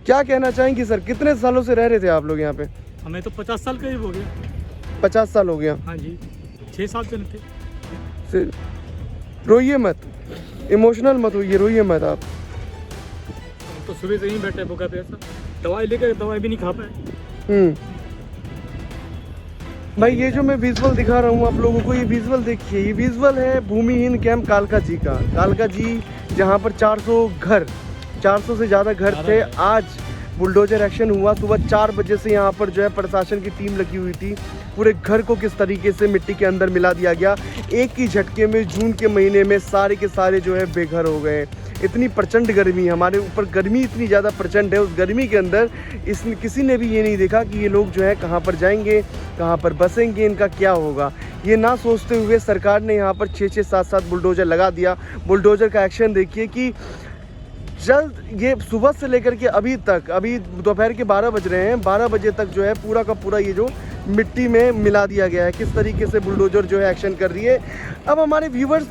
क्या कहना चाहेंगे सर, कितने सालों से रह रहे थे आप लोग यहाँ पे? हमें तो 50 साल करीब हो गया। 50 साल हो गया। हाँ जी, 6 साल से थे। रोइए मत, इमोशनल मत होइए, रोइए मत आप। हम तो सुबह से ही बैठे भूखा प्यासा, दवाई लेकर दवाई भी नहीं खा पाए। भाई ये जो मैं विजुअल दिखा रहा हूँ आप लोगों को, ये विजुअल देखिए, ये विजुअल है भूमिहीन कैंप कालका जी का। कालका जी जहाँ पर 400 से ज़्यादा घर थे। आज बुलडोजर एक्शन हुआ, सुबह 4 बजे से यहाँ पर जो है प्रशासन की टीम लगी हुई थी। पूरे घर को किस तरीके से मिट्टी के अंदर मिला दिया गया। एक ही झटके में जून के महीने में सारे के सारे जो है बेघर हो गए। इतनी प्रचंड गर्मी, हमारे ऊपर गर्मी इतनी ज़्यादा प्रचंड है। उस गर्मी के अंदर किसी ने भी ये नहीं देखा कि ये लोग जो है कहाँ पर जाएंगे, कहाँ पर बसेंगे, इनका क्या होगा। ये ना सोचते हुए सरकार ने यहाँ पर 6-6, 7-7 बुलडोजर लगा दिया। बुलडोजर का एक्शन देखिए कि जल्द, ये सुबह से लेकर के अभी तक, अभी दोपहर के 12 बज रहे हैं, 12 बजे तक जो है पूरा का पूरा ये जो मिट्टी में मिला दिया गया है। किस तरीके से बुलडोजर जो है एक्शन कर रही है। अब हमारे व्यूवर्स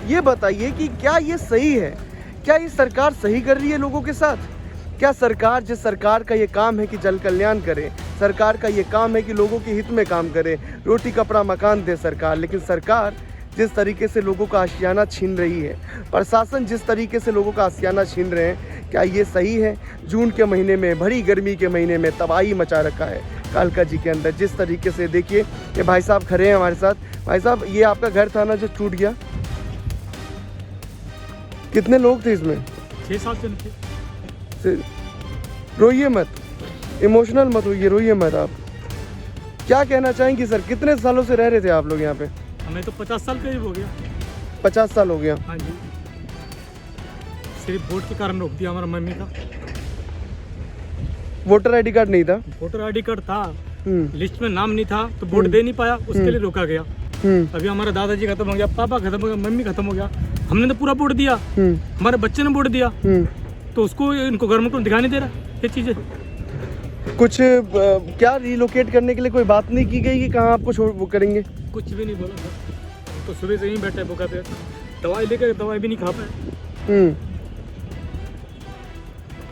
ये बताइए कि क्या ये सही है? क्या ये सरकार सही कर रही है लोगों के साथ? क्या सरकार, जिस सरकार का ये काम है कि जन कल्याण करे, सरकार का ये काम है कि लोगों के हित में काम करे, रोटी कपड़ा मकान दे सरकार, लेकिन सरकार जिस तरीके से लोगों का आशियाना छीन रही है, प्रशासन जिस तरीके से लोगों का आशियाना छीन रहे हैं, क्या ये सही है? जून के महीने में, भरी गर्मी के महीने में तबाही मचा रखा है कालका जी के अंदर। जिस तरीके से देखिए, ये भाई साहब खड़े हैं हमारे साथ। भाई साहब, ये आपका घर था ना जो टूट गया? कितने लोग थे इसमें? 6 साल से थे। रोइए मत, इमोशनल मत होइए, रोइए मत आप। क्या कहना चाहेंगे सर, कितने सालों से रह रहे थे आप लोग यहाँ पे? हमें तो 50 साल करीब हो गया। 50 साल हो गया। हाँ जी, सिर्फ वोट के कारण रोक दिया हमारा मम्मी का। वोटर आईडी कार्ड नहीं था? वोटर आईडी कार्ड था, लिस्ट में नाम नहीं था तो वोट दे नहीं पाया, उसके लिए रोका गया। अभी हमारा दादाजी खत्म हो गया, पापा खत्म हो गया, मम्मी खत्म हो गया। हमने तो पूरा वोट दिया, हमारे बच्चे ने वोट दिया, तो उसको इनको गवर्नमेंट को दिखाई नहीं दे रहा ये चीजें। कुछ क्या रिलोकेट करने के लिए कोई बात नहीं की गई कि कहाँ आपको छोड़ वो करेंगे? कुछ भी नहीं बोला सर, तो सुबह से ही बैठे भूखा प्यासा, दवाई लेकर दवाई भी नहीं खा पाए।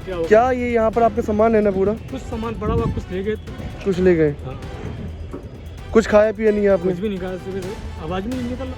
क्या ये यहाँ पर आपका सामान है ना पूरा? कुछ सामान पड़ा हुआ, कुछ ले गए। कुछ ले गए? हाँ। कुछ खाया पिया नहीं आपने? कुछ भी नहीं खाया, सुबह से आवाज भी नहीं निकल रहा।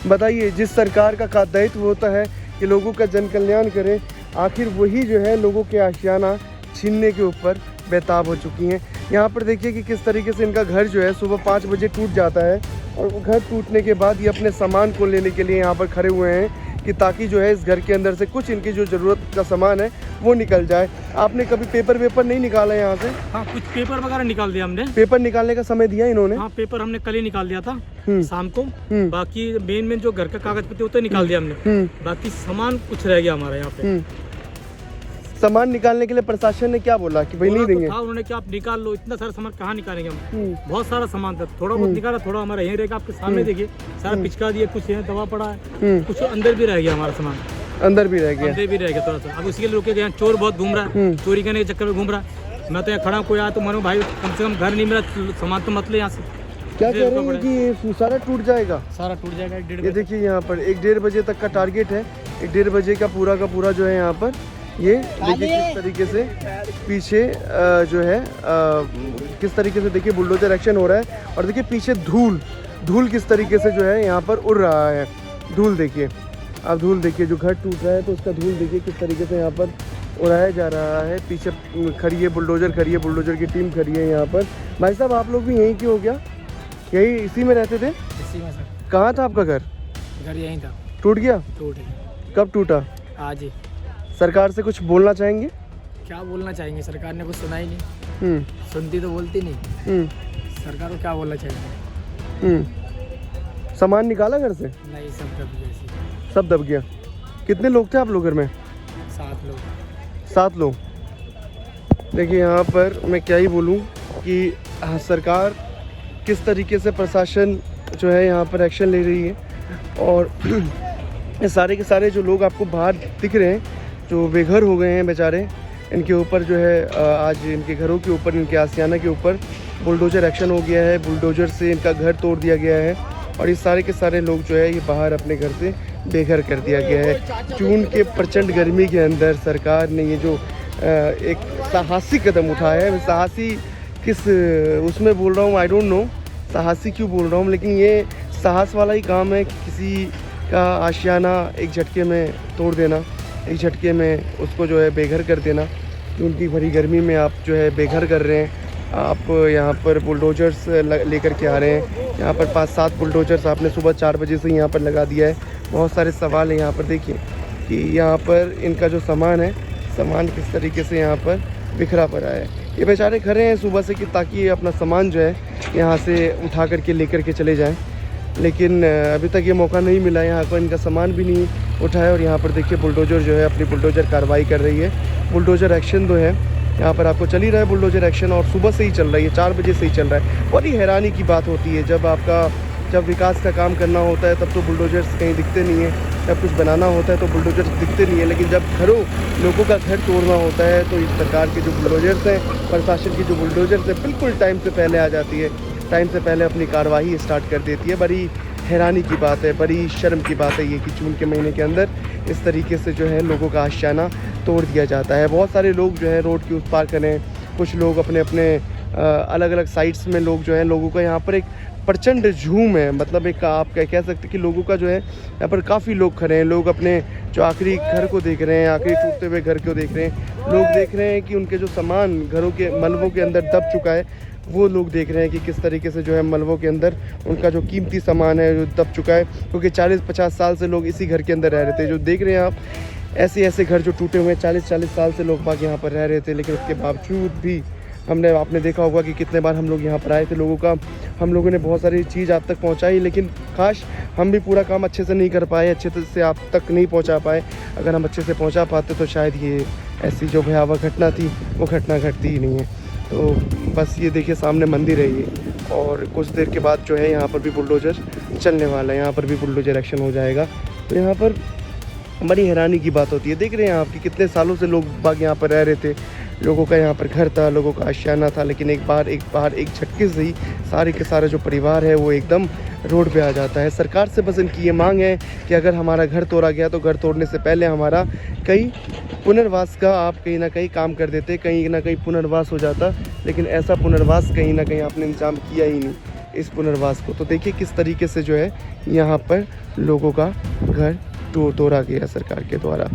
बताइए, जिस सरकार का दायित्व होता है कि लोगों का जन कल्याण करे, आखिर वही जो है लोगों के आशियाना छीनने के ऊपर बेताब हो चुकी हैं। यहाँ पर देखिए कि किस तरीके से इनका घर जो है सुबह 5 बजे टूट जाता है, और वो घर टूटने के बाद ये अपने सामान को लेने के लिए यहाँ पर खड़े हुए हैं कि ताकि जो है इस घर के अंदर से कुछ इनकी जो ज़रूरत का सामान है वो निकल जाए। आपने कभी पेपर वेपर नहीं निकाला यहाँ से? हाँ, कुछ पेपर वगैरह निकाल दिया हमने। पेपर निकालने का समय दिया इन्होंने? हाँ, पेपर हमने कल ही निकाल दिया था शाम को। बाकी मेन जो घर का कागज पत्ते होते निकाल दिया हमने। बाकी सामान कुछ रह गया हमारे यहाँ पे। सामान निकालने के लिए प्रशासन ने क्या बोला कि भाई नहीं देंगे? तो था उन्होंने कि आप निकाल लो, इतना सारा सामान कहाँ निकालेंगे हम। बहुत सारा सामान था, थोड़ा बहुत निकाला, थोड़ा हमारा यहीं रहेगा। आपके सामने देखिए, सारा पिचका दिया, कुछ यहाँ दवा पड़ा है, कुछ अंदर भी रह गया हमारा सामान। अंदर भी रह गया? अंदर भी रह गया थोड़ा सा। अब उसके लिए रुके गए, चोर बहुत घूम रहा है, चोरी करने के चक्कर में घूम रहा है। मैं तो यहाँ खड़ा, कोई आया तो मानो भाई कम से कम घर नहीं मिला, सामान तो मत ले यहाँ से। क्या कह रहे हैं कि ये सारा टूट जाएगा? सारा टूट जाएगा 1:30 बजे। ये देखिए यहाँ पर 1-1:30 बजे तक का टारगेट है। 1:30 बजे का पूरा जो है यहाँ पर, ये देखिए किस तरीके से पीछे जो है किस तरीके से देखिए बुलडोजर एक्शन हो रहा है। और देखिए पीछे धूल किस तरीके से जो है यहाँ पर उड़ रहा है। धूल देखिए, आप धूल देखिए, जो घर टूट रहा है तो उसका धूल देखिए किस तरीके से यहाँ पर उड़ाया जा रहा है। पीछे खड़ी है बुलडोजर, बुलडोजर की टीम खड़ी है यहाँ पर। भाई साहब, आप लोग भी यहीं के हो क्या? यही इसी में रहते थे? इसी में सर। कहाँ था आपका घर? घर यहीं था। टूट गया? टूट गया। कब टूटा? आज ही। सरकार से कुछ बोलना चाहेंगे? क्या बोलना चाहेंगे, सरकार ने कुछ सुना ही नहीं। सुनती तो बोलती नहीं। सरकार को क्या बोलना चाहिए? सामान निकाला घर से? नहीं, सब दब गया। सब दब गया। कितने लोग थे आप लोग घर में? 7 लोग। 7 लोग। देखिए यहाँ पर मैं क्या ही बोलूँ कि सरकार किस तरीके से, प्रशासन जो है यहाँ पर एक्शन ले रही है। और ये सारे के सारे जो लोग आपको बाहर दिख रहे हैं, जो बेघर हो गए हैं बेचारे, इनके ऊपर जो है आज इनके घरों के ऊपर, इनके आशियाना के ऊपर बुलडोजर एक्शन हो गया है। बुलडोजर से इनका घर तोड़ दिया गया है, और ये सारे के सारे लोग जो है ये बाहर अपने घर से बेघर कर दिया गया है। जून के प्रचंड गर्मी के अंदर सरकार ने ये जो एक साहसी कदम उठाया है। साहसी किस उसमें बोल रहा हूँ, आई डोंट नो साहसी क्यों बोल रहा हूँ, लेकिन ये साहस वाला ही काम है कि किसी का आशियाना एक झटके में तोड़ देना, एक झटके में उसको जो है बेघर कर देना। उनकी भरी गर्मी में आप जो है बेघर कर रहे हैं। आप यहाँ पर बुलडोजर्स लेकर के आ रहे हैं। यहाँ पर 5-7 बुलडोजर्स आपने सुबह 4 बजे से यहाँ पर लगा दिया है। बहुत सारे सवाल हैं यहाँ पर। देखिए कि यहाँ पर इनका जो सामान है, सामान किस तरीके से यहाँ पर बिखरा पड़ा है। ये बेचारे खड़े हैं सुबह से कि ताकि ये अपना सामान जो है यहाँ से उठा करके लेकर के चले जाएं, लेकिन अभी तक ये मौका नहीं मिला। यहाँ पर इनका सामान भी नहीं उठाया और यहाँ पर देखिए बुलडोजर जो है अपनी बुलडोजर कार्रवाई कर रही है। बुलडोजर एक्शन जो है यहाँ पर आपको चल ही रहा है बुलडोजर एक्शन, और सुबह से ही चल रहा है, 4 बजे से ही चल रहा है। बड़ी हैरानी की बात होती है जब विकास का काम करना होता है तब तो बुलडोजर्स कहीं दिखते नहीं है, जब कुछ बनाना होता है तो बुलडोजर्स दिखते नहीं है, लेकिन जब लोगों का घर तोड़ना होता है तो इस सरकार के जो बुलडोजर्स हैं, प्रशासन की जो बुलडोजर्स हैं, बिल्कुल टाइम से पहले आ जाती है, टाइम से पहले अपनी कार्रवाई स्टार्ट कर देती है। बड़ी हैरानी की बात है, बड़ी शर्म की बात है ये कि जून के महीने के अंदर इस तरीके से जो है लोगों का आशियाना तोड़ दिया जाता है। बहुत सारे लोग जो है रोड के उस पार करें, कुछ लोग अपने अलग अलग साइट्स में लोग जो है, लोगों का यहाँ पर एक प्रचंड झूम है। मतलब एक आप क्या कह सकते कि लोगों का जो है यहाँ पर काफ़ी लोग खड़े हैं। लोग अपने जो आखिरी घर को देख रहे हैं, आखिरी टूटते हुए घर को देख रहे हैं। लोग देख रहे हैं कि उनके जो सामान घरों के मलबों के अंदर दब चुका है, वो लोग देख रहे हैं कि किस तरीके से जो है मलबों के अंदर उनका जो कीमती सामान है जो दब चुका है, क्योंकि 40-50 साल से लोग इसी घर के अंदर रह रहे थे। जो देख रहे हैं आप ऐसे घर जो टूटे हुए हैं, 40-40 साल से लोग बाग यहाँ पर रह रहे थे, लेकिन उसके बावजूद भी आपने देखा होगा कि कितने बार हम लोग यहाँ पर आए थे। हम लोगों ने बहुत सारी चीज़ आप तक पहुँचाई, लेकिन काश हम भी पूरा काम अच्छे से नहीं कर पाए, अच्छे से आप तक नहीं पहुँचा पाए। अगर हम अच्छे से पहुँचा पाते तो शायद ये ऐसी जो भयावह घटना थी वो घटना घटती ही नहीं है। तो बस ये देखिए सामने मंदिर है ये, और कुछ देर के बाद जो है यहाँ पर भी बुलडोजर चलने वाला है, यहाँ पर भी बुलडोजर एक्शन हो जाएगा। तो यहाँ पर बड़ी हैरानी की बात होती है। देख रहे हैं आप कि कितने सालों से लोग बाग यहाँ पर रह रहे थे, लोगों का यहाँ पर घर था, लोगों का आशियाना था, लेकिन एक झटके से ही सारे के सारे जो परिवार है वो एकदम रोड पे आ जाता है। सरकार से बस इनकी ये मांग है कि अगर हमारा घर तोड़ा गया तो घर तोड़ने से पहले हमारा कहीं पुनर्वास का आप कहीं ना कहीं काम कर देते, कहीं ना कहीं पुनर्वास हो जाता, लेकिन ऐसा पुनर्वास कहीं ना कहीं आपने इंतजाम किया ही नहीं इस पुनर्वास को। तो देखिए किस तरीके से जो है यहाँ पर लोगों का घर तोड़ा गया सरकार के द्वारा।